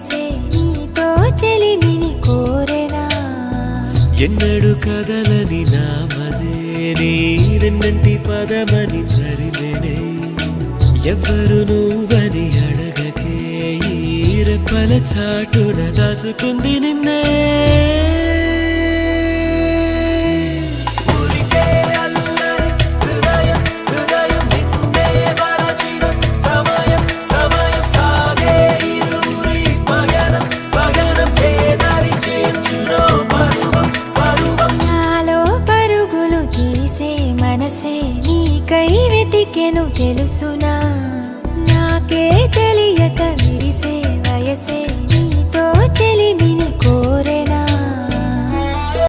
వయసే నీతో చెలిమిని కోరెనా ఎన్నడు కదలని నామదే నీ వెన్నంటి పదమని తరిమెనే ఎవ్వరు నువ్వని అడగకే ఈ రెప్పల చాటున దాచుకుంది నిన్నే మనసే నీకై వెతికెను తెలుసునా